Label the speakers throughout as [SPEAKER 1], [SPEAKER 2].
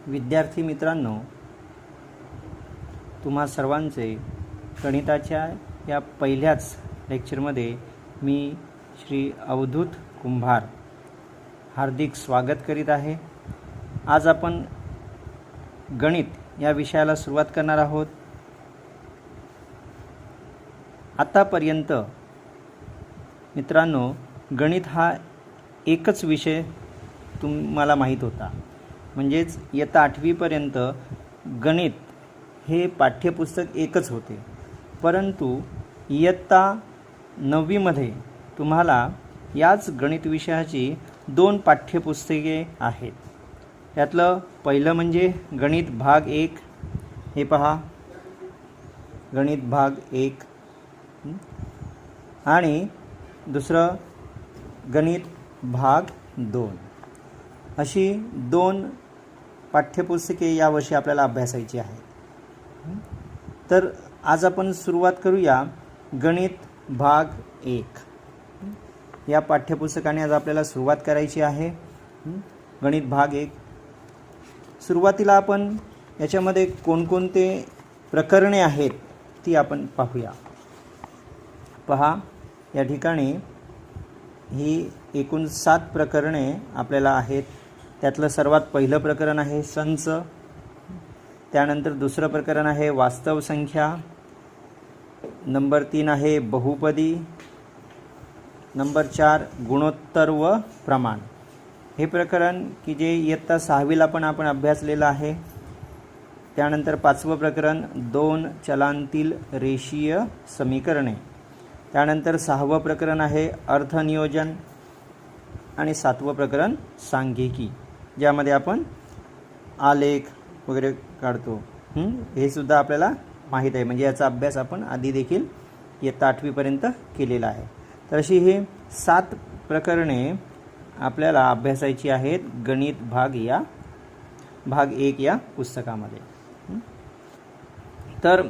[SPEAKER 1] विद्यार्थी मित्रांनो, तुम्हा सर्वांचे गणिताच्या या पहिल्याच लेक्चरमध्ये मी श्री अवधूत कुंभार हार्दिक स्वागत करीत आहे। आज आपण गणित या विषयाला सुरुवात करणार आहोत। आतापर्यंत मित्रांनो, गणित हा एकच विषय तुम्हाला माहीत होता, म्हणजेच इयत्ता 8वी पर्यंत गणित हे पाठ्यपुस्तक एकच होते। परंतु इयत्ता 9वी मध्ये तुम्हाला याच गणित विषयाची 2 पाठ्यपुस्तके आहेत। त्यातलं पहिलं म्हणजे गणित भाग 1, हे पहा, गणित भाग 1, आणि दुसरं गणित भाग 2, अशी 2 पाठ्यपुस्तके यावर्षी आपल्याला अभ्यासायची आहेत। तर आज आपण सुरुवात करूया गणित भाग 1 या पाठ्यपुस्तकाने आज आपल्याला सुरुवात करायची आहे। गणित भाग 1 सुरुवातीला आपण याच्यामध्ये कोणकोणते प्रकरणे आहेत ती आपण पाहूया। पहा, या ठिकाणी ही एकूण 7 प्रकरणे आपल्याला आहेत। त्यातलं सर्वात पहिलं प्रकरण आहे संच, त्यानंतर दुसरं प्रकरण आहे वास्तव संख्या, नंबर 3 आहे बहुपदी, नंबर 4 गुणोत्तर व प्रमाण। हे प्रकरण की जे इयत्ता 6वीला पण आपण अभ्यासलेलं आहे। त्यानंतर 5वं प्रकरण 2 चलांतील रेषीय समीकरणे, त्यानंतर 6वं प्रकरण आहे अर्थनियोजन, आणि 7वं प्रकरण सांख्यिकी, ज्यामध्ये आपण आलेख वगैरे काढतो। हे सुद्धा आपल्याला माहीत आहे, म्हणजे याचा अभ्यास आपण आधी देखील इयत्ता 8वी पर्यंत केलेला आहे। तर अशी हे 7 प्रकरणे आपल्याला अभ्यासायची आहेत गणित भाग 1 या पुस्तकामध्ये। तर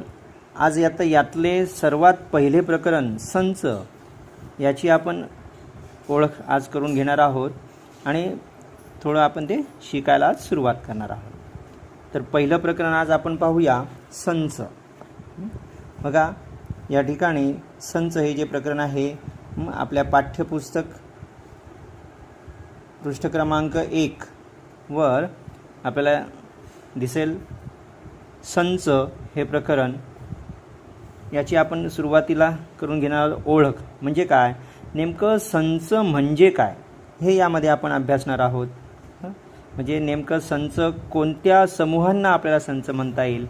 [SPEAKER 1] आज यातले सर्वात पहिले प्रकरण संच याची आपण ओळख आज करून घेणार आहोत, आणि थोडं आपण ते शिकायला आज सुरुवात करणार आहोत। तर पहिलं प्रकरण आज आपण पाहूया संच। बघा, या ठिकाणी संच हे जे प्रकरण आहे आपल्या पाठ्यपुस्तक पृष्ठ क्रमांक 1 वर आपल्याला दिसेल। संच हे प्रकरण याची आपण सुरुवातीला करून घेणार ओळख म्हणजे काय, नेमकं संच म्हणजे काय हे यामध्ये आपण अभ्यासणार आहोत। म्हणजे नेमकं संच कोणत्या समूहांना आपल्याला संच म्हणता येईल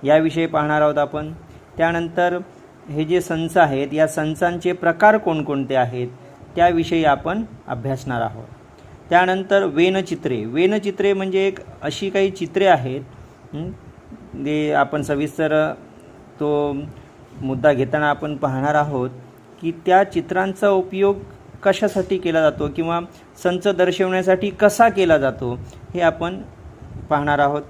[SPEAKER 1] याविषयी पाहणार आहोत आपण। त्यानंतर हे जे संच आहेत या संचांचे प्रकार कोणकोणते आहेत त्याविषयी आपण अभ्यासणार आहोत। त्यानंतर वेनचित्रे म्हणजे एक अशी काही चित्रे आहेत जे आपण सविस्तर तो मुद्दा घेताना आपण पाहणार आहोत की त्या चित्रांचा उपयोग कशासाठी केला जातो किंवा संच दर्शवण्यासाठी कसा केला जातो हे आपण पाहणार आहोत।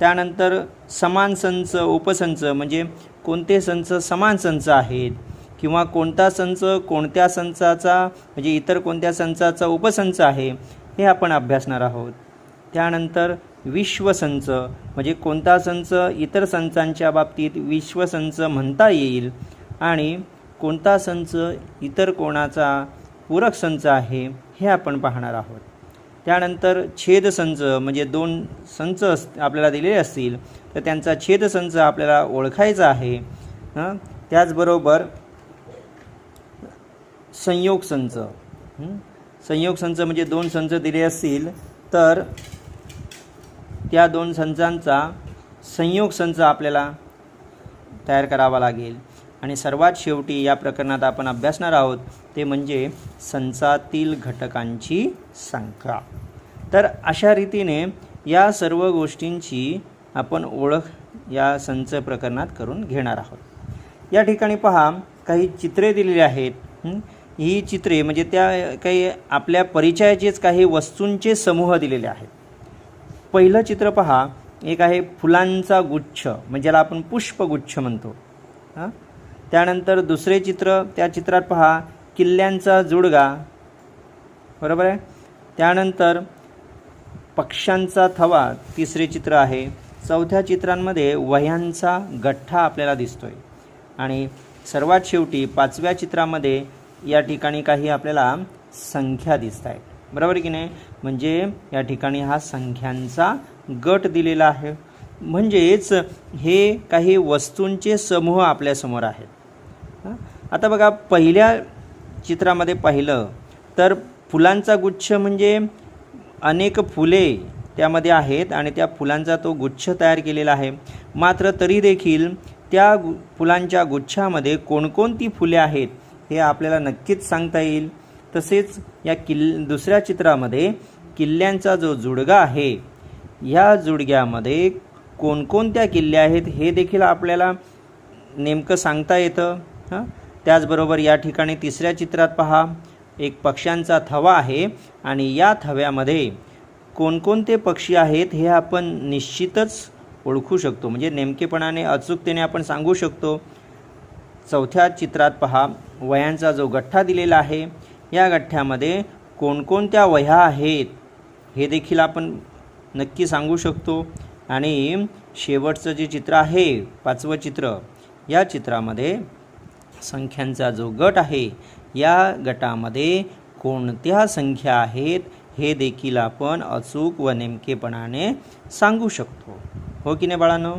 [SPEAKER 1] त्यानंतर समान संच, उपसंच म्हणजे कोणते संच समान संच आहेत किंवा कोणता संच कोणत्या संचाचा म्हणजे इतर कोणत्या संचाचा उपसंच आहे हे आपण अभ्यासणार आहोत। त्यानंतर विश्वसंच म्हणजे कोणता संच इतर संचांच्या बाबतीत विश्वसंच म्हणता येईल आणि कोणता संच इतर कोणाचा पूरक संच आहे हे आपण पाहणार आहोत। त्यानंतर छेदसंच म्हणजे 2 संच आपल्याला दिलेले असतील तर त्यांचा छेदसंच आपल्याला ओळखायचा आहे। त्याचबरोबर संयोग संच म्हणजे 2 संच दिले असतील तर त्या 2 संचांचा संयोग संच आपल्याला तयार करावा लागेल। आणि सर्वात शेवटी या प्रकरणात आपण अभ्यासणार आहोत ते म्हणजे संचातील घटकांची संख्या। तर अशा रीतीने या सर्व गोष्टींची आपण ओळख या संच प्रकरणात करून घेणार आहोत। या ठिकाणी पहा, काही चित्रे दिलेली आहेत। ही चित्रे म्हणजे त्या काही आपल्या परिचयाचेच काही वस्तूंचे समूह दिलेले आहेत। पहिलं चित्र पहा, एक आहे फुलांचा गुच्छ म्हणजे ज्याला आपण पुष्पगुच्छ म्हणतो। त्यानंतर दुसरे चित्र, त्या चित्रात पहा किल्ल्यांचा जुडगा, बरोबर आहे। त्यानंतर पक्ष्यांचा थवा तिसरे चित्र आहे. चौथ्या चित्रांमध्ये वह्यांचा गठ्ठा आपल्याला दिसतोय आणि सर्वात शेवटी पाचव्या चित्रामध्ये या ठिकाणी काही आपल्याला संख्या दिसत आहेत. बरोबर की नाही? म्हणजे या ठिकाणी हा संख्यांचा गट दिलेला आहे. म्हणजेच हे काही वस्तूंचे समूह आपल्यासमोर आहेत. आता बघा, पहिल्या चित्रामध्ये पाहिलं तर फुलांचा गुच्छ म्हणजे अनेक फुले त्यामध्ये आहेत आणि त्या फुलांचा तो गुच्छ तयार केलेला आहे. मात्र तरी देखील त्या फुलांच्या गुच्छामध्ये कोणकोणती फुले आहेत हे आपल्याला नक्कीच सांगता येईल. तसेच या दुसऱ्या चित्रामध्ये किल्ल्यांचा जो जुडगा आहे, ह्या जुडग्यामध्ये कोणकोणत्या किल्ले आहेत हे देखील आपल्याला नेमकं सांगता येतं. त्याचबरोबर या ठिकाणी तिसऱ्या चित्रात पहा, एक पक्ष्यांचा थवा आहे आणि या थव्यामध्ये कोणकोणते पक्षी आहेत हे आपण निश्चितच ओळखू शकतो, म्हणजे नेमकेपणाने अचूकतेने आपण सांगू शकतो. चौथ्या चित्रात पहा, वह्यांचा जो गठ्ठा दिलेला आहे, या गठ्ठ्यामध्ये कोणकोणत्या वह्या आहेत हे देखील आपण नक्की सांगू शकतो. आणि शेवटचं जे चित्र आहे, पाचवं चित्र, या चित्रामध्ये संख्यांचा जो गट आहे, या गटामध्ये कोणत्या संख्या आहेत हे देखील आपण अचूक व नेमकेपणाने सांगू शकतो. हो की नाही बाळांनो?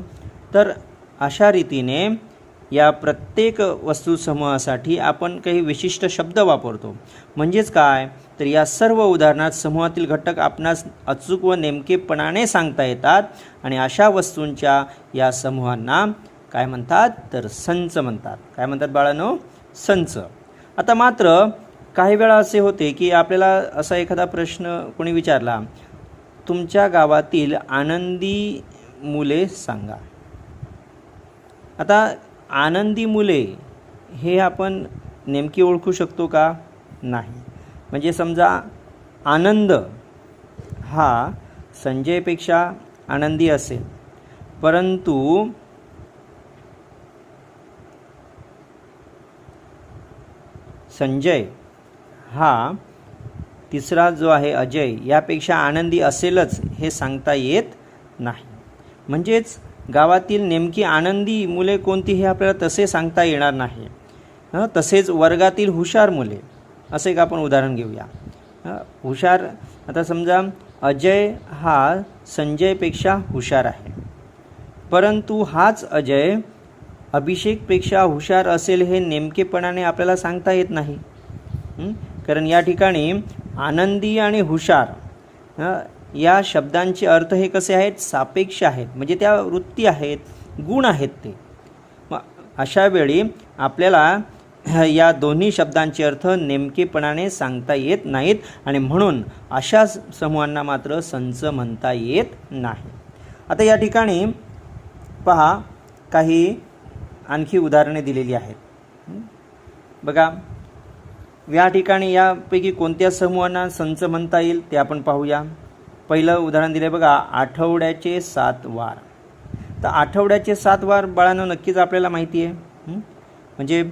[SPEAKER 1] तर अशा रीतीने या प्रत्येक वस्तुसमूहासाठी आपण काही विशिष्ट शब्द वापरतो. म्हणजेच काय, तर या सर्व उदाहरणात समूहातील घटक आपणास अचूक व नेमकेपणाने सांगता येतात आणि अशा वस्तूंच्या या समूहांना काय म्हणतात, तर संच म्हणतात. काय म्हणतात बाळांनो? संच. आता मात्र काही वेळा असे होते की आपल्याला असा एखादा प्रश्न कोणी विचारला, तुमच्या गावातील आनंदी मुले सांगा. आता आनंदी मुले हे आपण नेमकी ओळखू शकतो का? नाही. म्हणजे समजा आनंद हा संजयपेक्षा आनंदी असेल, परंतु संजय हा तिसरा जो आहे अजय यापेक्षा आनंदी असेलच हे सांगता येत नाही. म्हणजेच गावातील नेमकी आनंदी मुले कोणती हे आपल्याला तसे सांगता येणार नाही. तसेच वर्गातील हुशार मुले, असं एक आपण उदाहरण घेऊया. हुशार, आता समजा अजय हा संजयपेक्षा हुशार आहे, परंतु हाच अजय अभिषेकपेक्षा हुशार असेल हे नेमकेपणाने आपल्याला सांगता येत नाही. कारण या ठिकाणी आनंदी आणि हुशार या शब्दांचे अर्थ हे कसे आहेत? सापेक्ष आहेत. म्हणजे त्या वृत्ती आहेत, गुण आहेत ते. मग अशा वेळी आपल्याला या दोन्ही शब्दांचे अर्थ नेमकेपणाने सांगता येत नाहीत आणि म्हणून अशा समूहांना मात्र संच म्हणता येत नाही. आता या ठिकाणी पहा, काही आणखी उदाहरणे दिलेली आहेत. बघा, या ठिकाणी यापैकी कोणत्या समूहांना संच म्हणता येईल ते आपण पाहूया. पहिलं उदाहरण दिलं बघा, आठवड्याचे 7 वार. तर आठवड्याचे 7 वार बाळांनो नक्कीच आपल्याला माहिती आहे. म्हणजे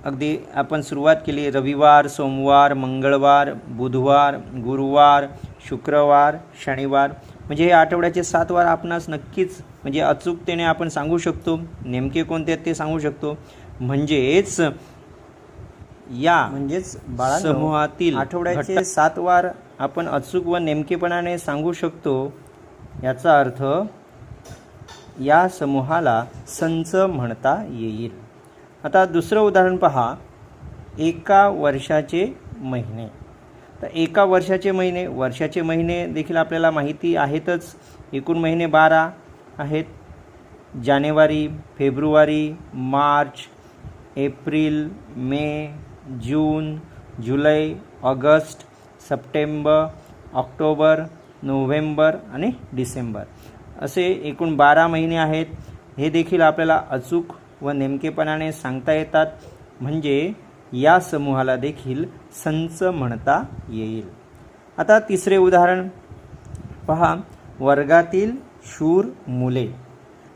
[SPEAKER 1] अगदी आपण सुरुवात केली, रविवार, सोमवार, मंगळवार, बुधवार, गुरुवार, शुक्रवार, शनिवार. म्हणजे हे आठवड्याचे 7 वार आपणास नक्कीच म्हणजे अचूकतेने आपण सांगू शकतो. नेमके कोणते आहेत ते सांगू शकतो. म्हणजेच समूहातील आठवड्याचे 7 वार आपण अचूक व नेमकेपणाने सांगू शकतो. याचा अर्थ या समूहाला संच म्हणता येईल. आता दुसरं उदाहरण पहा, एका वर्षाचे महिने. तर एका वर्षाचे महिने, वर्षाचे महिने देखील आपल्याला माहिती आहेतच. एकूण महिने 12 आहेत. जानेवारी, फेब्रुवारी, मार्च, एप्रिल, मे, जून, जुलै, ऑगस्ट, सप्टेंबर, ऑक्टोबर, नोव्हेंबर आणि डिसेंबर असे एकूण 12 महिने आहेत. हे देखील आपल्याला अचूक व नेमकेपणाने सांगता येतात. म्हणजे या समूहाला देखील संच म्हणता येईल. आता तिसरे उदाहरण पहा, वर्गातील शूर मुले.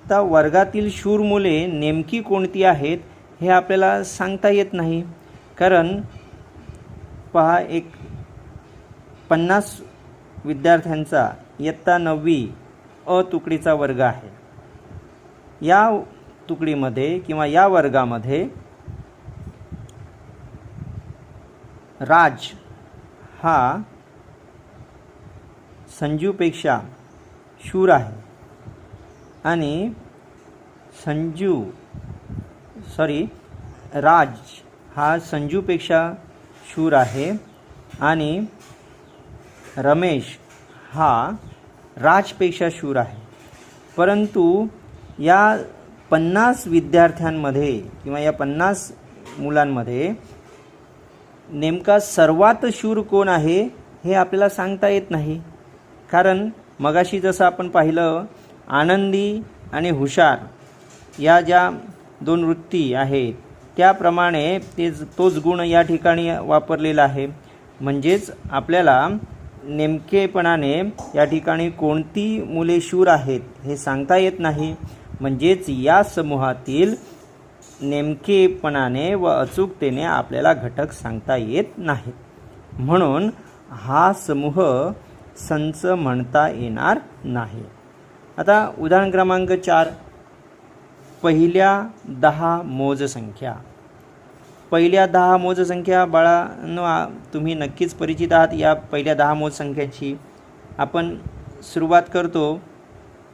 [SPEAKER 1] तर वर्गातील शूर मुले नेमकी कोणती आहेत हे आपल्याला सांगता येत नाही. कारण पहा, एक 50 विद्यार्थ्यांचा इयत्ता 9वी अ तुकडीचा वर्ग आहे. या तुकडीमध्ये किंवा या वर्गामध्ये राज हा संजूपेक्षा शूर आहे आणि राज हा संजूपेक्षा शूर आहे आणि रमेश हा राजपेक्षा शूर आहे. परंतु या 50 विद्यार्थ्यांमध्ये किंवा या 50 मुलांमध्ये नेमका सर्वात शूर कोण आहे हे आपल्याला सांगता येत नाही. कारण मगाशी जसं आपण पाहिलं, आनंदी आणि हुशार या ज्या 2 वृत्ती आहेत त्याप्रमाणे तोच गुण या ठिकाणी वापरलेला आहे. म्हणजेच आपल्याला नेमकेपणाने या ठिकाणी कोणती मुले शूर आहेत हे सांगता येत नाही. म्हणजेच या समूहातील नेमकेपणाने व अचूकतेने आपल्याला घटक सांगता येत नाहीत. म्हणून हा समूह संच म्हणता येणार नाही. आता उदाहरण क्रमांक 4, पहिल्या 10 मोज संख्या. पहिल्या 10 मोज संख्या बाळांनो तुम्ही नक्कीच परिचित आहात या पहिल्या 10 मोज संख्याची. आपण सुरुवात करतो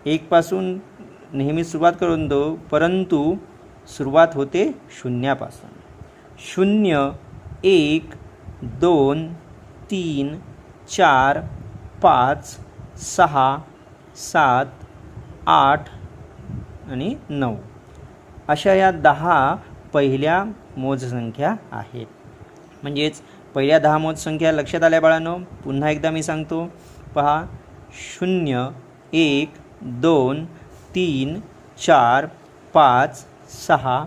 [SPEAKER 1] 1 पासून नेहमी सुरुवात करतो, परंतु सुरुवात होते 0 पासून. 0, 1, 2, 3, 4, 5, 6, 7, 8 आणि 9 अशा या 10 पहिल्या मोज संख्या आहेत. म्हणजेच पहिल्या 10 मोज संख्या लक्षात आल्या बाळांनो. पुन्हा एकदा मी सांगतो, पहा 0, 1, 2, 3, 4, 5, 6,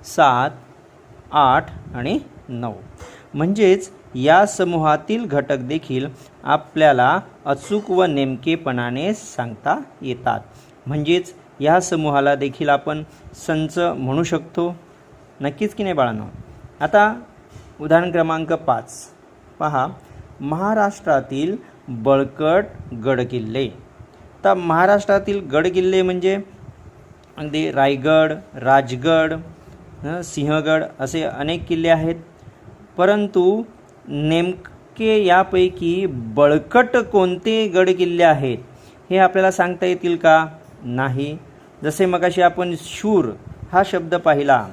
[SPEAKER 1] 7, 8 आणि 9. म्हणजेच या समूहातील घटक देखील आपल्याला अचूक व नेमकेपणाने सांगता येतात. म्हणजेच या समूहाला देखील आपण संच म्हणू शकतो. नक्कीच की नाही बाळांनो. आता उदाहरण क्रमांक 5 पहा, महाराष्ट्रातील बळकट गडकिल्ले. तर महाराष्ट्रातील गडकिल्ले म्हणजे अगदी रायगड, राजगड, सिंहगड असे अनेक किल्ले आहेत. परंतु नेमके यापैकी बळकट कोणते गडकिल्ले आहेत हे आपल्याला सांगता येतील का? नाही. जसे मगाशी आपण शूर हा शब्द पाहिला,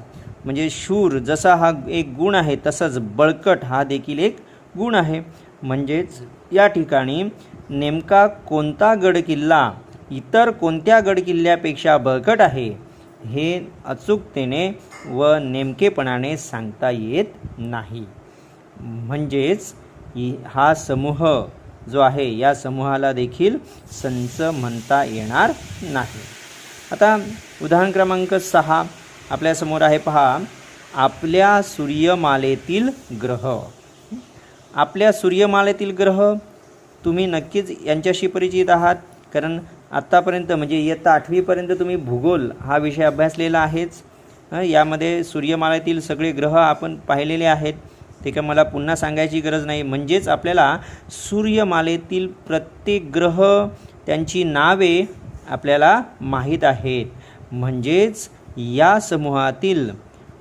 [SPEAKER 1] म्हणजे शूर जसा हा एक गुण आहे तसंच बळकट हा देखील एक गुण आहे. म्हणजेच या ठिकाणी नेमका कोणता गडकिल्ला इतर कोणत्या गडकिल्ल्यापेक्षा बळकट आहे हे अचूकतेने व नेमकेपणाने सांगता येत नाही. म्हणजेच हा समूह जो आहे या समूहाला देखील संच म्हणता येणार नाही. आता उदाहरण क्रमांक 6 आपल्यासमोर आहे. पहा, आपल्या सूर्यमालेतील ग्रह. आपल्या सूर्यमालेतील ग्रह तुम्ही नक्कीच यांच्याशी परिचित आहात, कारण आत्तापर्यंत म्हणजे इयत्ता 8वीपर्यंत तुम्ही भूगोल हा विषय अभ्यासलेला आहेच. यामध्ये सूर्यमालेतील सगळे ग्रह आपण पाहिलेले आहेत, ते का मला पुन्हा सांगायची गरज नाही. म्हणजेच आपल्याला सूर्यमालेतील प्रत्येक ग्रह त्यांची नावे आपल्याला माहीत आहेत. म्हणजेच या समूहातील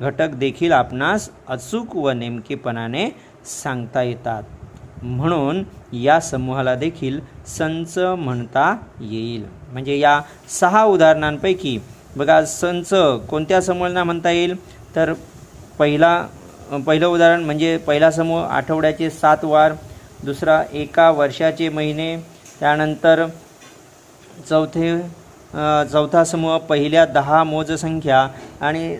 [SPEAKER 1] घटक देखील आपणास अचूक व नेमकेपणाने सांगता येतात. म्हणून या समूहाला देखील संच म्हणता येईल. म्हणजे या 6 उदाहरणांपैकी बघा संच कोणत्या समूहांना म्हणता येईल, तर पहिलं उदाहरण म्हणजे पहिला समूह आठवड्याचे 7 वार, दुसरा एका वर्षाचे महिने, त्यानंतर चौथा समूह पहिल्या 10 मोज संख्या आणि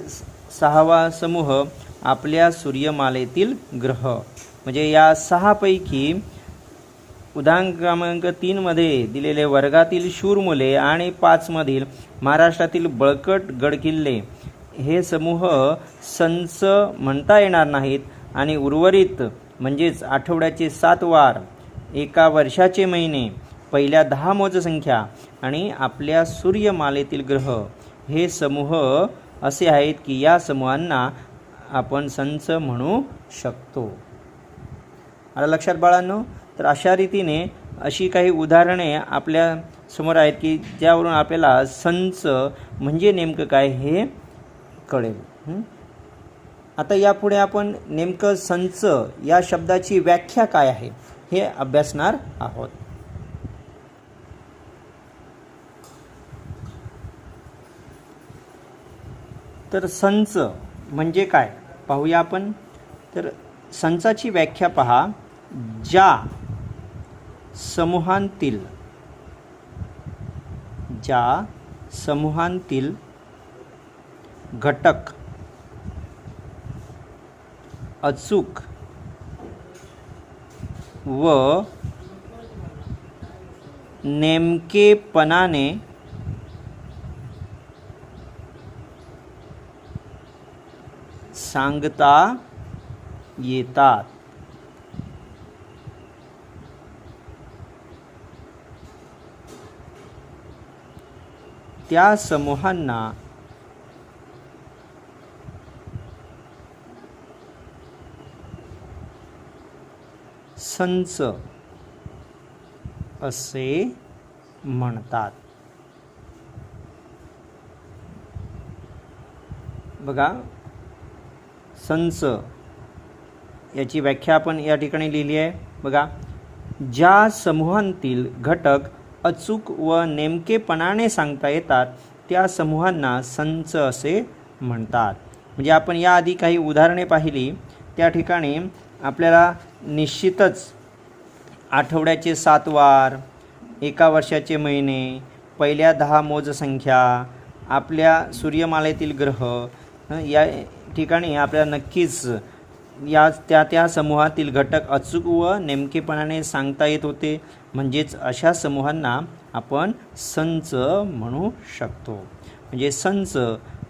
[SPEAKER 1] 6वा समूह आपल्या सूर्यमालेतील ग्रह. म्हणजे या 6 पैकी उदाहरण क्रमांक 3 मध्ये दिलेले वर्गातील शूर मुले आणि 5 मधील महाराष्ट्रातील बळकट गडकिल्ले हे समूह संच म्हणता येणार नाहीत आणि उर्वरित म्हणजेच आठवड्याचे 7 वार, एका वर्षाचे महिने, पहिल्या 10 मोज संख्या आणि आपल्या सूर्यमालेतील ग्रह हे समूह असे आहेत की या समूहांना आपण संच म्हणू शकतो. आता लक्षात बाळांनो, तर अशा रीतीने अशी काही उदाहरणे आपल्या समोर आहेत की ज्यावरून आपल्याला संच म्हणजे नेमकं काय हे कळेल. आता यापुढे आपण नेमकं संच या शब्दाची व्याख्या काय आहे हे अभ्यासणार आहोत. तर संच म्हणजे काय पाहूया आपण. तर संचाची व्याख्या पहा. ज्या समूहांतील घटक अचूक व नेमकेपणाने सांगता येतात त्या समूहांना संच असे म्हणतात. बघा, संच याची व्याख्या आपण या ठिकाणी लिहिली आहे. बघा, ज्या समूहांतील घटक अचूक व नेमकेपणाने सांगता येतात त्या समूहांना संच असे म्हणतात. म्हणजे आपण याआधी काही उदाहरणे पाहिली, त्या ठिकाणी आपल्याला निश्चितच आठवड्याचे 7 वार, एका वर्षाचे महिने, पहिल्या 10 मोजसंख्या, आपल्या सूर्यमालेतील ग्रह या ठिकाणी आपल्याला नक्कीच या त्या समूहातील घटक अचूक व नेमकेपणाने सांगता येत होते. म्हणजेच अशा समूहांना आपण संच म्हणू शकतो. म्हणजे संच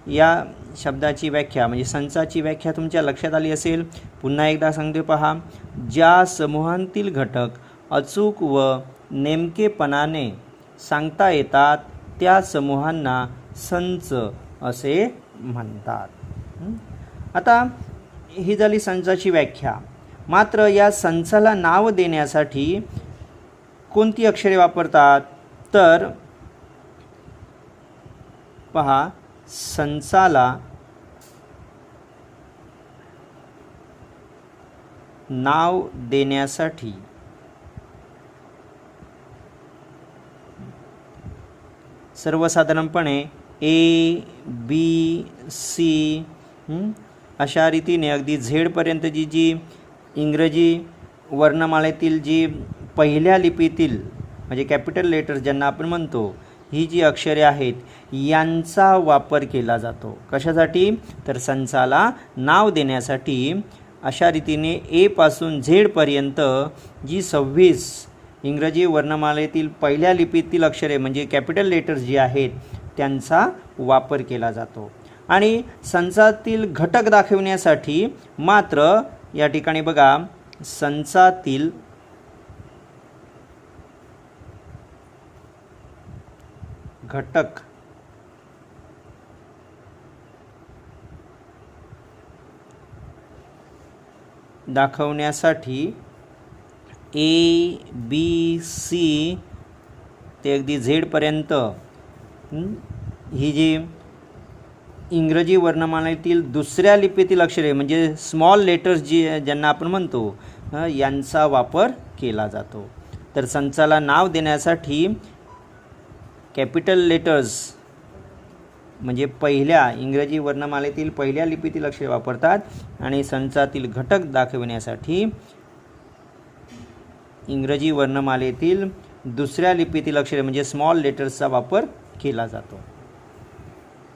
[SPEAKER 1] या शब्दाची व्याख्या म्हणजे संचाची व्याख्या तुमच्या लक्षात आली असेल. पुन्हा एकदा सांगतो पहा. ज्या समूहांतील घटक अचूक व नेमकेपणाने सांगता येतात त्या समूहांना संच असे म्हणतात. आता ही झाली संचाची व्याख्या. मात्र या संचाला नाव देण्यासाठी कोणती अक्षरे वापरतात तर पहा, संचाला नाव देण्यासाठी सर्वसाधारणपणे A, B, C अशा रीतीने अगदी झेडपर्यंतची जी इंग्रजी वर्णमालेतील जी पहिल्या लिपीतील म्हणजे कॅपिटल लेटर्स ज्यांना आपण म्हणतो ही जी अक्षरे आहेत यांचा वापर केला जातो. कशासाठी तर संचाला नाव देण्यासाठी. अशा रीतीने A पासून Z पर्यंत जी 26 इंग्रजी वर्णमालेतील पहिल्या लिपीतील अक्षरे म्हणजे कॅपिटल लेटर्स जी आहेत त्यांचा वापर केला जातो. आणि संचातील घटक दाखविण्यासाठी मात्र या ठिकाणी बघा, संचातील घटक दाखवण्यासाठी A, B, C ते अगदी Z पर्यंत ही जी इंग्रजी वर्णमालेतील दुसऱ्या लिपीतील अक्षरे म्हणजे स्मॉल लेटर्स ज्यांना आपण म्हणतो यांचा वापर केला जातो. तर संचाला नाव देण्यासाठी कॅपिटल लेटर्स म्हणजे पहिल्या इंग्रजी वर्णमालेतील पहिल्या लिपीतील अक्षरे वापरतात आणि संचातील घटक दाखविण्यासाठी इंग्रजी वर्णमालेतील दुसऱ्या लिपीतील अक्षरे म्हणजे स्मॉल लेटर्सचा वापर केला जातो.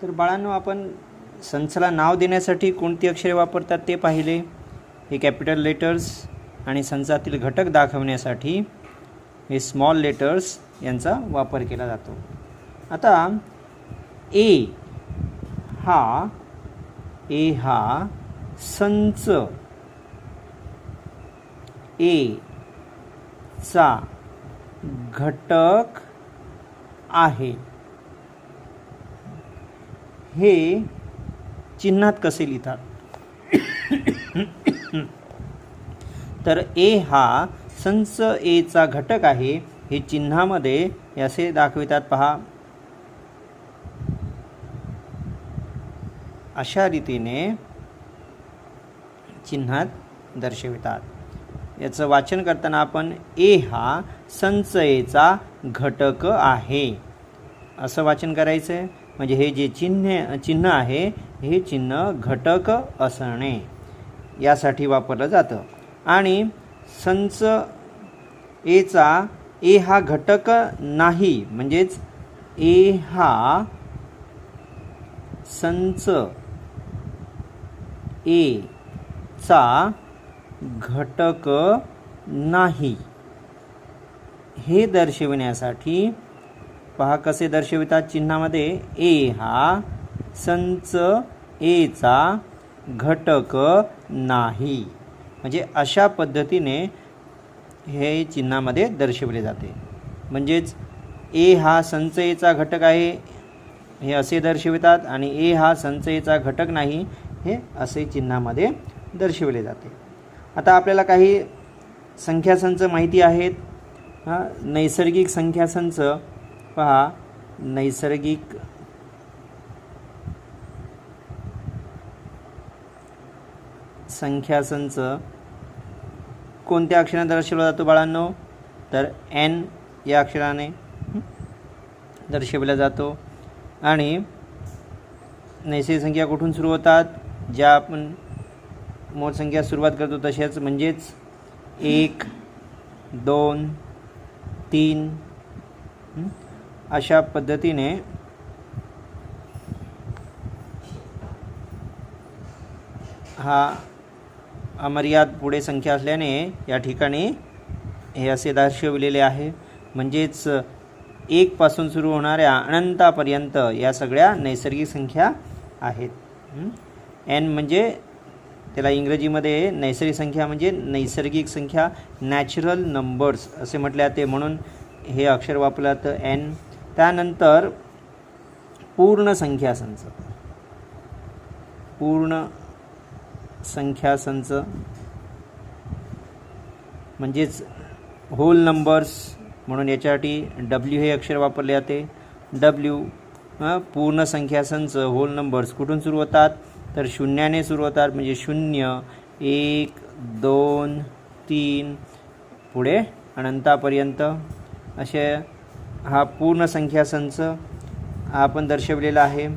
[SPEAKER 1] तर बाळांनो, आपण संचाला नाव देण्यासाठी कोणती अक्षरे वापरतात ते पाहिले. हे कॅपिटल लेटर्स आणि संचातील घटक दाखवण्यासाठी हे स्मॉल लेटर्स यांचा वापर केला जातो. आता ए हा संच ए चा घटक आहे. हे चिन्हात कसे लिहितात तर ए हा संच एचा घटक आहे हे चिन्हामध्ये असे दाखवितात पहा. अशा रीतीने चिन्हात दर्शवितात. याचं वाचन करताना आपण ए हा संच एचा घटक आहे असं वाचन करायचं आहे. म्हणजे हे जे चिन्ह आहे हे चिन्ह घटक असणे यासाठी वापरलं जातं. आणि संच एचा ए हा घटक नाही म्हणजेच ए हा संच ए चा घटक नाही हे दर्शविण्यासाठी पहा कसे दर्शवितात चिन्हामध्ये. ए हा संच एचा घटक नाही म्हणजे अशा पद्धतीने हे चिन्हामध्ये दर्शविले जाते. म्हणजेच ए हा संच एचा घटक आहे हे असे दर्शवितात आणि ए हा संच एचा घटक नाही हे असे चिन्हामध्ये दर्शविले जाते. आता आपल्याला काही संख्यासंच माहिती आहेत. नैसर्गिक संख्यासंच पहा. नैसर्गिक संख्यासंच कोणत्या अक्षराने दर्शवला जातो बाळांनो? तर एन या अक्षराने दर्शविला जातो. आणि नैसर्गिक संख्या कुठून सुरू होतात? ज्या आपण मोठ संख्या सुरुवात करतो तशाच म्हणजेच 1 2 3 अशा पद्धतीने हा अमर्याद पुढे संख्या असल्याने या ठिकाणी हे असे दर्शविलेले आहे. म्हणजेच 1 पासून सुरू होणाऱ्या अनंतापर्यंत या सगळ्या नैसर्गिक संख्या आहेत. एन म्हणजे त्याला इंग्रजीमध्ये नैसर्गिक संख्या म्हणजे नैसर्गिक संख्या नॅचरल नंबर्स असे म्हटले जाते म्हणून हे अक्षर वापरलं जातं एन. त्यानंतर पूर्ण संख्यासंच. पूर्ण संख्यासंच म्हणजेच होल नंबर्स म्हणून याच्यासाठी डब्ल्यू हे अक्षर वापरले जाते. डब्ल्यू पूर्ण संख्यासंच होल नंबर्स कुठून सुरू होतात? तर शून्याने सुरू होतात. म्हणजे 0 1 2 3 पुढे अनंतापर्यंत असे हा पूर्ण संख्यासंच आपण दर्शवलेला आहे.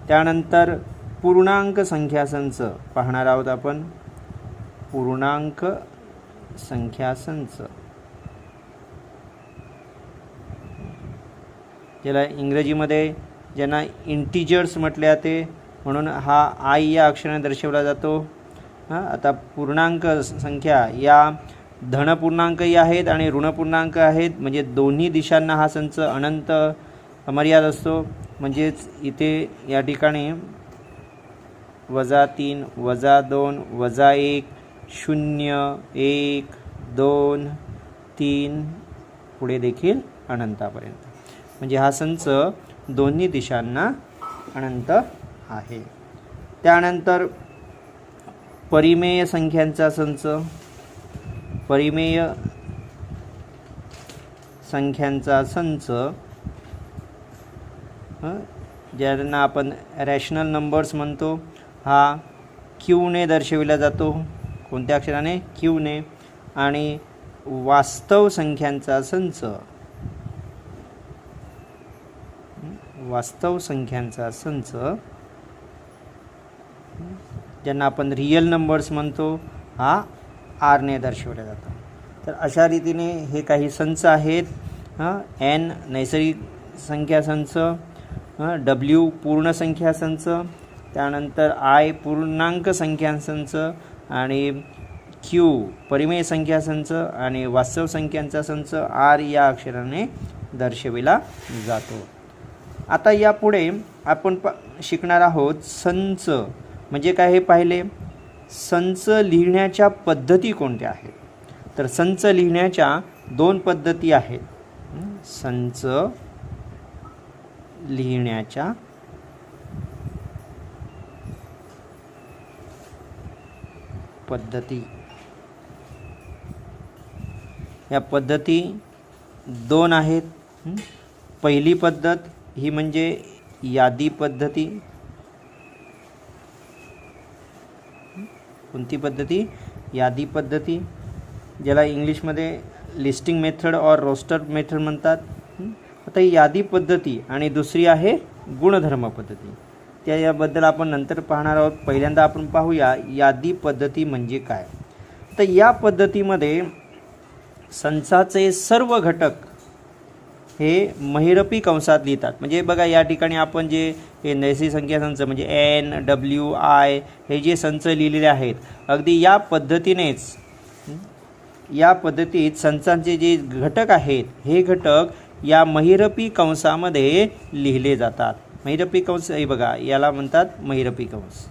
[SPEAKER 1] त्यानंतर पूर्णांक संख्यासंच पाहणार आहोत आपण. पूर्णांक संख्यासंच ज्याला इंग्रजीमध्ये ज्यांना इंटिजर्स म्हटले जाते म्हणून हा आय या अक्षराने दर्शवला जातो. आता पूर्णांक संख्या या धनपूर्णांकही आहेत आणि ऋणपूर्णांक आहेत. म्हणजे दोन्ही दिशांना हा संच अनंत अमर्याद असतो. म्हणजेच इथे या ठिकाणी -3 -2 -1 0 1 2 3 पुढे देखील अनंतापर्यंत. म्हणजे हा संच दोन्ही दिशांना अनंत आहे. त्यानंतर परिमेय संख्यांचा संच. परिमेय संख्यांचा संच ज्यांना आपण रॅशनल नंबर्स म्हणतो हा क्यूने दर्शविला जातो. कोणत्या अक्षराने? क्यूने. आणि वास्तव संख्यांचा संच. वास्तव संख्यांचा संच ज्यांना आपण रियल नंबर्स म्हणतो हा आरने दर्शवला जातो. तर अशा रीतीने हे काही संच आहेत. एन नैसर्गिक संख्या संच, डब्ल्यू पूर्ण संख्या संच, त्यानंतर आय पूर्णांक संख्या संच आणि क्यू परिमेय संख्या संच आणि वास्तव संख्यांचा संच आर या अक्षराने दर्शविला जातो. आता यापुढे आपण शिकणार आहोत संच म्हणजे काय हे पाहिले. संच लिहिण्याच्या पद्धती कोणत्या आहेत? तर संच लिहिण्याच्या 2 पद्धती आहेत. संच लिहिण्याच्या पद्धती. या पद्धती दोन आहेत. पहिली पद्धत ही म्हणजे यादी पद्धती. कोणती पद्धती? यादी पद्धती, ज्याला इंग्लिशमध्ये लिस्टिंग मेथड और रोस्टर मेथड म्हणतात. आता ही यादी पद्धती आणि दुसरी आहे गुणधर्म पद्धती. याबद्दल आपण नंतर पाहणार आहोत. पहिल्यांदा आपण पाहूया यादी पद्धती म्हणजे काय. तर या पद्धतीमध्ये संचाचे सर्व घटक हे महिरपी कंसात लिहितात. म्हणजे बघा या ठिकाणी आपण जे हे नैसर्गिक संख्या संच म्हणजे NWI हे जे संच लिहिलेले आहेत, अगदी या पद्धतीनेच या पद्धतीत संचांचे जे घटक आहेत हे घटक या महिरपी कंसामध्ये लिहिले जातात. महिरपी कंस हे बघा याला म्हणतात महिरपी कंस.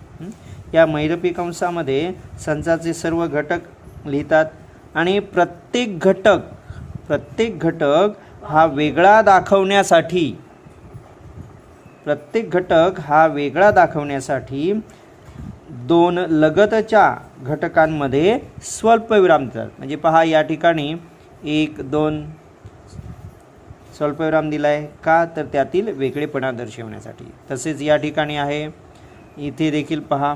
[SPEAKER 1] या महिरपी कंसामध्ये संचाचे सर्व घटक लिहितात आणि प्रत्येक घटक हा वेगळा दाखवण्यासाठी दोन लगतच्या घटकांमध्ये स्वल्पविराम देतात. म्हणजे पहा या ठिकाणी 1 2 स्वल्पविराम दिला आहे का, तर त्यातील वेगळेपणा दर्शवण्यासाठी. तसेच या ठिकाणी आहे, इथे देखील पहा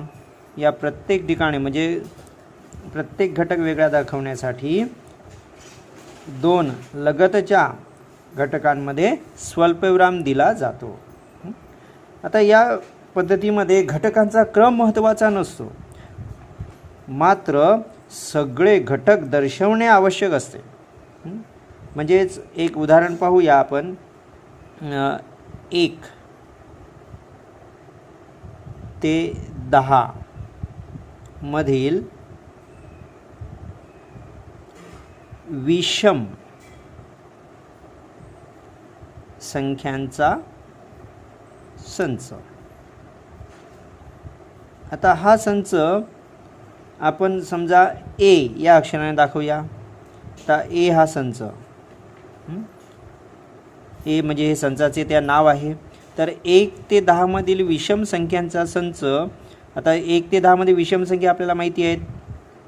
[SPEAKER 1] या प्रत्येक ठिकाणी म्हणजे प्रत्येक घटक वेगळा दाखवण्यासाठी दोन लगतच्या घटकांमध्ये स्वल्पविराम दिला जातो. आता या पद्धतीमध्ये घटकांचा क्रम महत्त्वाचा नसतो, मात्र सगळे घटक दर्शवणे आवश्यक असते. म्हणजेच एक उदाहरण पाहूया आपण. 1 ते 10 मधील विषम संख्यांचा संच. आता हा संच आपण समजा A या अक्षराने दाखवूया. आता A हा संच, A म्हणजे हे संचाचे त्या नाव आहे. तर 1 ते 10 मधील विषम संख्यांचा संच. आता 1 ते 10 मध्ये विषम संख्या आपल्याला माहिती आहेत.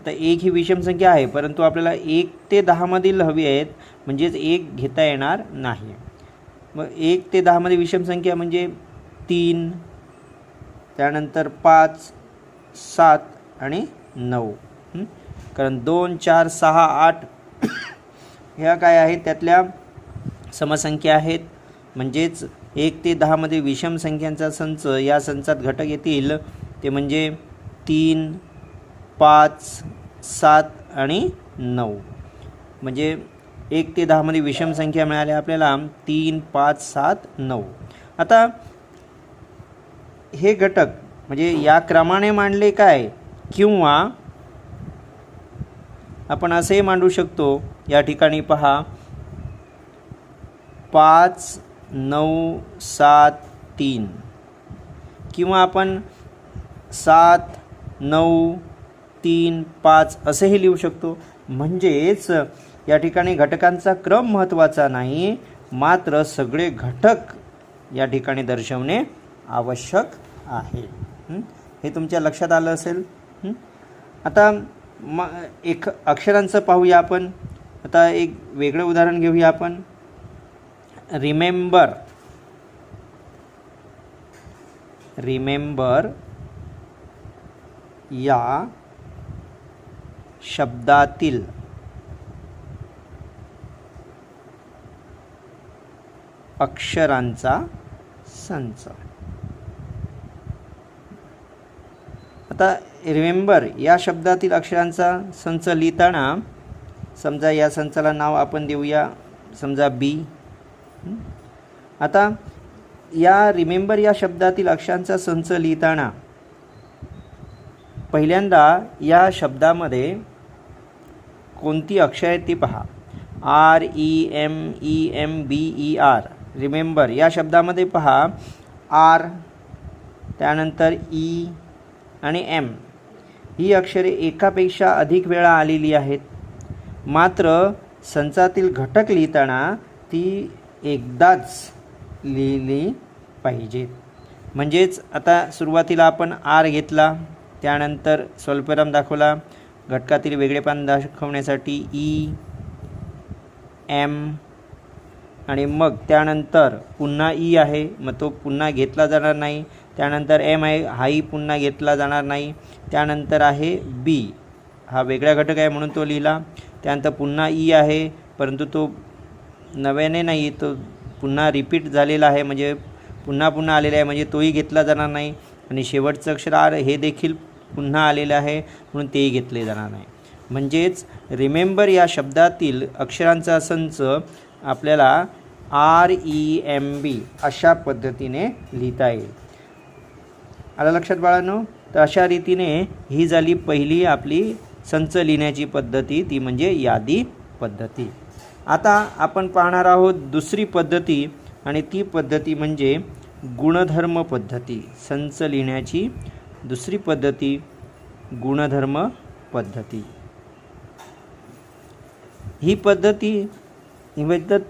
[SPEAKER 1] तर 1 ही विषम संख्या आहे, परंतु आपल्याला 1 ते 10 मधील हवी आहेत, म्हणजेच 1 घेता येणार नाही. मग 1 ते 10 मध्ये विषम संख्या म्हणजे 3, त्यानंतर 5, 7 आणि 9. कारण 2, 4, 6, 8 ह्या काय आहेत, त्यातल्या समसंख्या आहेत. म्हणजेच 1 ते 10 मध्ये विषम संख्यांचा संच, या संचात घटक येतील ते म्हणजे 3, 5, 7 आणि 9. म्हणजे 1 ते 10 मध्ये विषम संख्या मिळाल्या आपल्याला 3, 5, 7, 9. आता हे घटक म्हणजे या क्रमाने मांडले काय, किंवा आपण असेही मांडू शकतो. या ठिकाणी पहा 5, 9, 7, 3, किंवा आपण 7, 9, 3, 5 असेही लिहू शकतो. म्हणजेच या ठिकाणी घटकांचा क्रम महत्त्वाचा नाही, मात्र सगळे घटक या ठिकाणी दर्शवणे आवश्यक आहे. हे तुमच्या लक्षात आलं असेल. आता एक अक्षरांचं पाहूया आपण. आता एक वेगळं उदाहरण घेऊया आपण. रिमेंबर या शब्दातील अक्षरांचा संच. आता रिमेंबर या शब्दातील अक्षरांचा संच लिहिताना समजा या संचाला नाव आपण देऊया समजा B. आता या रिमेंबर या शब्दातील अक्षरांचा संच लिहिताना पहिल्यांदा या शब्दामध्ये कोणती अक्षरे आहेत ती पहा. REMEMBER रिमेंबर या शब्दामध्ये पहा R, त्यानंतर E आणि M ही अक्षरे एकापेक्षा अधिक वेळा आलेली आहेत, मात्र संचातील घटक लिहिताना ती एकदाच लिहिली पाहिजेत. म्हणजेच आता सुरुवातीला आपण R घेतला, त्यानंतर स्वल्पविराम दाखवला, घटकातील वेगळेपण दाखवण्यासाठी E, एम आणि मग त्यानंतर पुन्हा ई आहे, मग तो पुन्हा घेतला जाणार नाही. त्यानंतर एम आहे, हाही पुन्हा घेतला जाणार नाही. त्यानंतर आहे बी, हा वेगळा घटक आहे म्हणून तो लिहिला. त्यानंतर पुन्हा ई आहे, परंतु तो नव्याने नाही, तो पुन्हा रिपीट झालेला आहे, म्हणजे पुन्हा पुन्हा आलेला आहे, म्हणजे तोही घेतला जाणार नाही. आणि शेवटचं अक्षर आर हे देखील पुन्हा आलेलं आहे म्हणून तेही घेतले जाणार नाही. म्हणजेच रिमेंबर या शब्दातील अक्षरांचा संच आपल्याला REMB अशा पद्धतीने लिहिता येईल. आलं लक्षात बाळांनो? तर अशा रीतीने ही झाली पहिली आपली संच लिहिण्याची पद्धती, ती म्हणजे यादी पद्धती. आता आपण पाहणार आहोत दुसरी पद्धती, आणि ती पद्धती म्हणजे गुणधर्म पद्धती. संच लिहिण्याची दुसरी पद्धती गुणधर्म पद्धती. ही पद्धती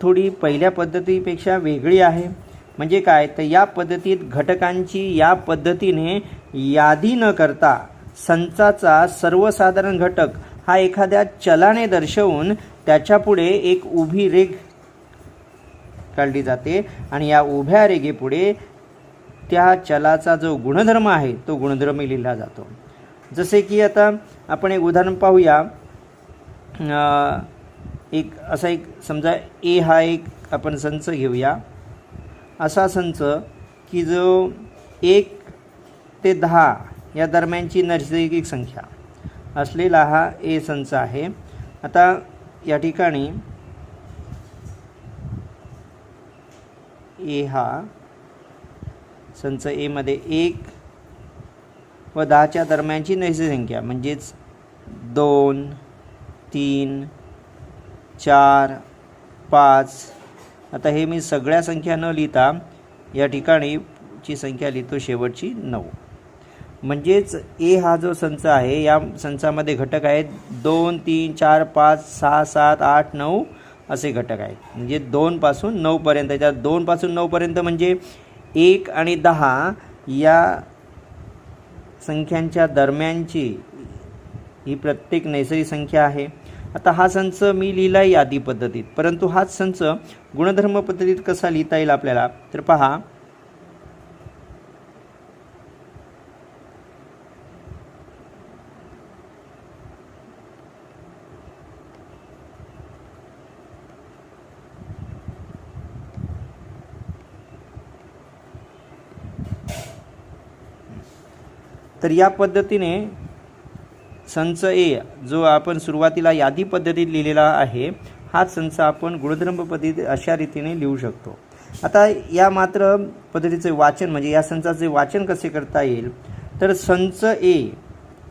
[SPEAKER 1] थोडी पहिल्या पद्धतीपेक्षा वेगळी आहे. म्हणजे काय, तर या पद्धतीत घटकांची या पद्धतीने यादी न करता संचाचा सर्वसाधारण घटक हा एखाद्या चलाने दर्शवून त्याच्यापुढे एक उभी रेघ काढली जाते आणि या उभ्या रेघेपुढे त्या चलाचा जो गुणधर्म आहे तो गुणधर्म लिहिला जातो. जसे की आता आपण एक उदाहरण पाहूया. एक समजा ए हा एक आपण संच घेऊया. असा संच की जो 1 ते 10 या दरम्यानची नैसर्गिक संख्या असलेला हा ए संच आहे. आता या ठिकाणी ए हा संच एमध्ये 1 व 10च्या दरम्यानची नैसर्गिक संख्या म्हणजेच 2, 3, 4, 5. आता हे मी सगळ्या संख्या न लिहिता या ठिकाणी ची संख्या लिहितो शेवटची 9. म्हणजेच ए हा जो संच आहे या संचामध्ये घटक आहेत 2, 3, 4, 5, 6, 7, 8, 9 असे घटक आहेत. म्हणजे 2 पासून 9 पर्यंत. त्या 2 पासून 9 पर्यंत म्हणजे 1 आणि 10 या संख्यांच्या दरम्यानची ही प्रत्येक नैसर्गिक संख्या आहे. आता हा संच मी लिहिला यादी पद्धतीत, परंतु हाच संच गुणधर्म पद्धतीत कसा लिहिता येईल आपल्याला, तर पहा. तर या पद्धतीने संच ए जो आपण सुरुवातीला यादी पद्धतीत लिहिलेला आहे हाच संच आपण गुणधर्म पद्धतीत अशा रीतीने लिहू शकतो. आता या मात्र पद्धतीचे वाचन म्हणजे या संचाचे वाचन कसे करता येईल, तर संच ए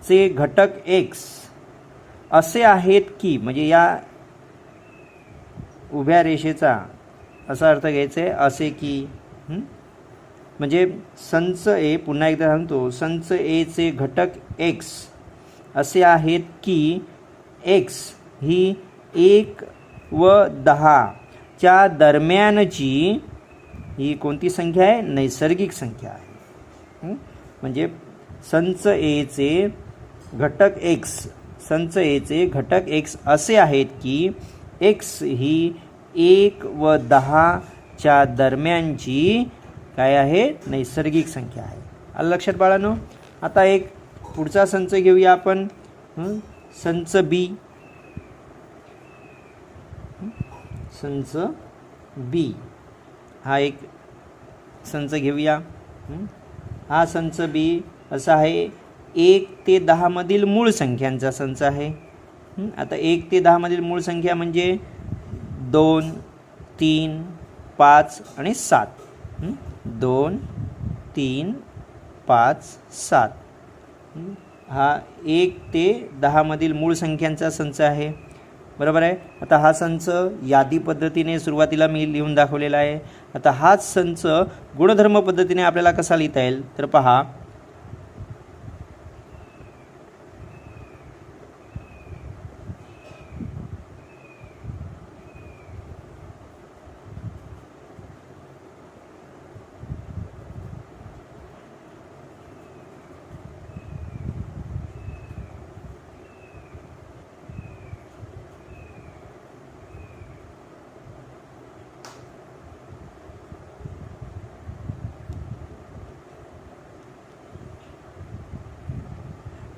[SPEAKER 1] चे घटक x असे आहेत की, म्हणजे या उभ्या रेषेचा असा अर्थ घ्यायचा आहे असे की. म्हणजे संच ए, पुन्हा एकदा सांगतो, संच ए चे घटक x असे आहेत की x ही 1 व 10 च्या दरम्यानची ही कोणती संख्या आहे, नैसर्गिक संख्या आहे. म्हणजे संच ए चे घटक x, संच ए चे घटक x असे आहेत की x ही 1 व 10 च्या दरम्यानची काय आहे, नैसर्गिक संख्या आहे. आलं लक्षात बाळांनो? आता एक पुढचा संच घेऊया आपण, संच बी. संच बी हा एक संच घेऊया. हा संच बी असा आहे 1 ते 10 मधील मूळ संख्यांचा संच आहे. आता 1 ते 10 मधील मूळ संख्या म्हणजे 2, 3, 5 आणि 7. 2, 3, 5, 7 हा 1 ते 10 मधील मूळ संख्यांचा संच आहे. बरोबर आहे. आता हा संच यादी पद्धतीने सुरुवातीला मी लिहून दाखवलेला आहे. आता हाच संच गुणधर्म पद्धतीने आपल्याला कसा लिहिता येईल, तर पहा.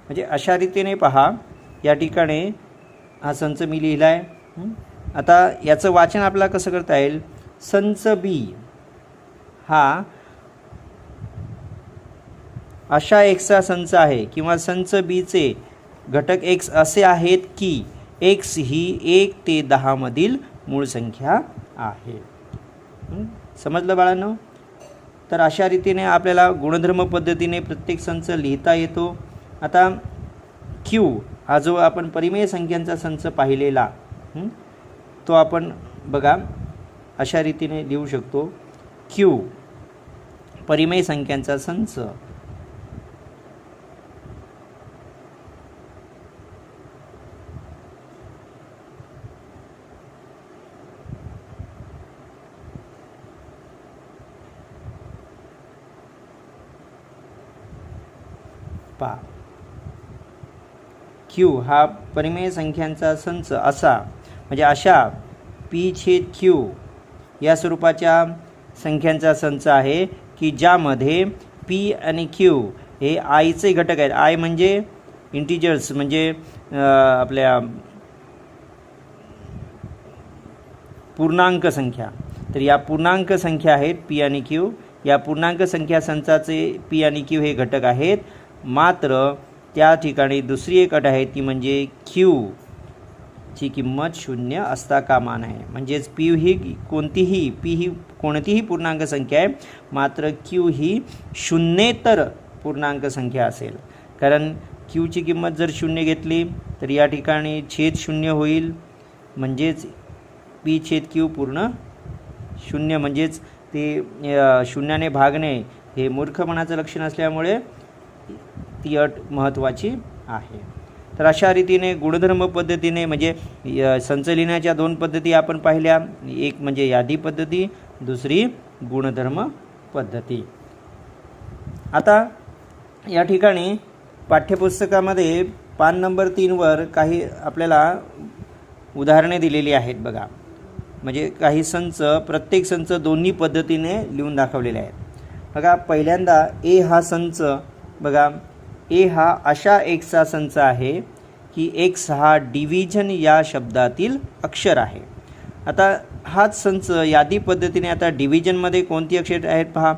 [SPEAKER 1] म्हणजे अशा रीतीने पहा, या ठिकाणी हा संच मी लिहिला आहे. आता याचं वाचन आपल्याला कसं करता येईल? संच बी हा अशा एक्सचा संच आहे किंवा संच बीचे घटक एक्स असे आहेत की एक्स ही 1 ते 10 मधील मूळ संख्या आहे. समजलं बाळांनो? तर अशा रीतीने आपल्याला गुणधर्म पद्धतीने प्रत्येक संच लिहिता येतो. आता क्यू हा जो आपण परिमेय संख्यांचा संच पाहिलेला तो आपण बघा अशा रीतीने लिहू शकतो. क्यू परिमेय संख्यांचा संच पा क्यू हा परिमेय संख्यांचा संच असा म्हणजे अशा p/q या स्वरूपाच्या संख्यांचा संच आहे की ज्यामध्ये p आणि q हे आयचे घटक आहेत. आय म्हणजे इंटिजर्स म्हणजे आपल्या पूर्णांक संख्या. तर या पूर्णांक संख्या आहेत p आणि q. या पूर्णांक संख्या संचाचे p आणि q हे घटक आहेत. मात्र त्या ठिकाणी दुसरी एक अट आहे ती म्हणजे q ची किंमत 0 असता कामा नये. म्हणजेच p ही कोणतीही पूर्णांक संख्या आहे, मात्र q ही शून्येतर पूर्णांक संख्या असेल. कारण q ची किंमत जर 0 घेतली तर या ठिकाणी छेद 0 होईल. म्हणजेच p/q पूर्ण 0 म्हणजेच ते शून्याने भागणे हे मूर्खपणाचं लक्षण असल्यामुळे ती अट महत्त्वाची आहे. तर अशा रीतीने गुणधर्म पद्धतीने म्हणजे संच लिहिण्याच्या 2 पद्धती आपण पाहिल्या. एक म्हणजे यादी पद्धती, दुसरी गुणधर्म पद्धती. आता या ठिकाणी पाठ्यपुस्तकामध्ये पान नंबर 3 वर काही आपल्याला उदाहरणे दिलेली आहेत बघा. म्हणजे काही संच प्रत्येक संच दोन्ही पद्धतीने लिहून दाखवलेले आहेत. बघा पहिल्यांदा ए हा संच बघा. ए हा अशा एक्सचा संच आहे की एक्स हा डिव्हिजन या शब्दातील अक्षर आहे. आता हाच संच यादी पद्धतीने आता डिव्हिजनमध्ये कोणती अक्षरे आहेत पहा.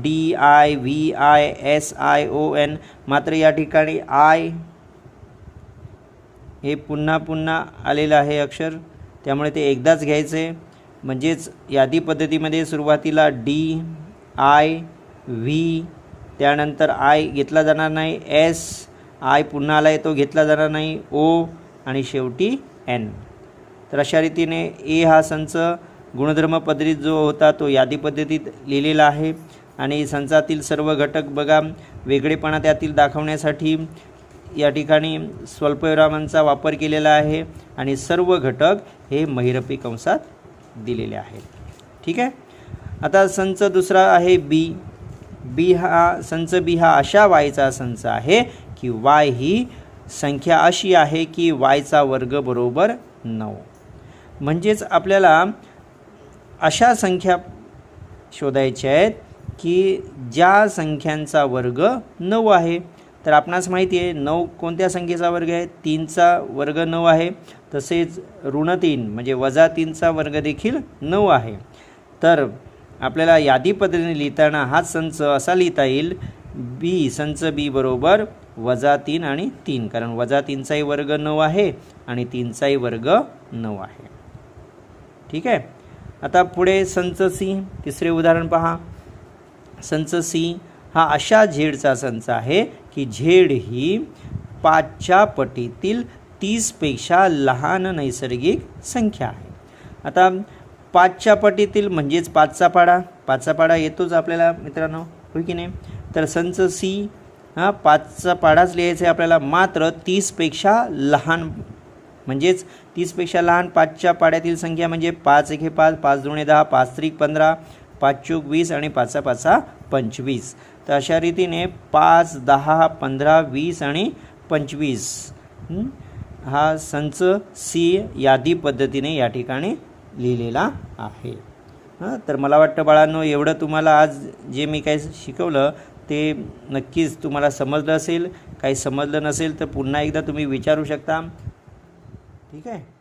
[SPEAKER 1] DIVISION. मात्र या ठिकाणी आय हे पुन्हा आलेलं आहे अक्षर, त्यामुळे ते एकदाच घ्यायचे. म्हणजेच यादी पद्धतीमध्ये सुरुवातीला DIV त्यानंतर आय घेतला जाणार नाही. आय पुन्हा आला आहे तो घेतला जाणार नाही. O आणि शेवटी N. तर अशा रीतीने ए हा संच गुणधर्म पद्धतीत जो होता तो यादी पद्धतीत लिहिलेला आहे. आणि संचातील सर्व घटक बघा वेगळेपणा त्यातील दाखवण्यासाठी या ठिकाणी स्वल्पविरामांचा वापर केलेला आहे आणि सर्व घटक हे महिरपी कंसात दिलेले आहेत. ठीक आहे. आता संच दुसरा आहे संच बी हा अशा वायचा संच आहे की वाय ही संख्या अशी आहे की वायचा वर्ग बरोबर 9. म्हणजेच आपल्याला अशा संख्या शोधायच्या आहेत की ज्या संख्यांचा वर्ग 9 आहे. तर आपणास माहिती आहे 9 कोणत्या संख्येचा वर्ग आहे? 3चा वर्ग 9 आहे. तसेच ऋण 3 म्हणजे वजा 3चा वर्ग देखील 9 आहे. तर आपल्याला यादी पद्धतीने लिहिताना हाच संच असा लिहिता येईल संच बी बरोबर -3 आणि 3. कारण वजा 3चाही वर्ग 9 आहे आणि 3चाही वर्ग 9 आहे. ठीक आहे. आता पुढे संच सी, तिसरे उदाहरण पहा. संच सी हा अशा झेडचा संच आहे की झेड ही 5च्या पटीतील 30पेक्षा लहान नैसर्गिक संख्या आहे. आता 5च्या पटीतील म्हणजेच 5चा पाढा येतोच आपल्याला मित्रांनो, होय की नाही. तर संच सी हा 5चा पाढाच लिहायचा आहे आपल्याला. मात्र 30पेक्षा लहान म्हणजेच 30पेक्षा लहान 5च्या पाड्यातील संख्या म्हणजे 5 1 5, 5 2 10, 5 3 15, 5 4 20 आणि 5 5 25. तर अशा रीतीने 5 10 15 20 आणि 25 हा संच सी यादी पद्धतीने या ठिकाणी लिहिलेला आहे. तर मला वाटतं बाळांनो एवढं तुम्हाला आज जे मी काही शिकवलं ते नक्कीच तुम्हाला समजलं असेल. काही समजलं नसेल तर पुन्हा एकदा तुम्ही विचारू शकता. ठीक आहे.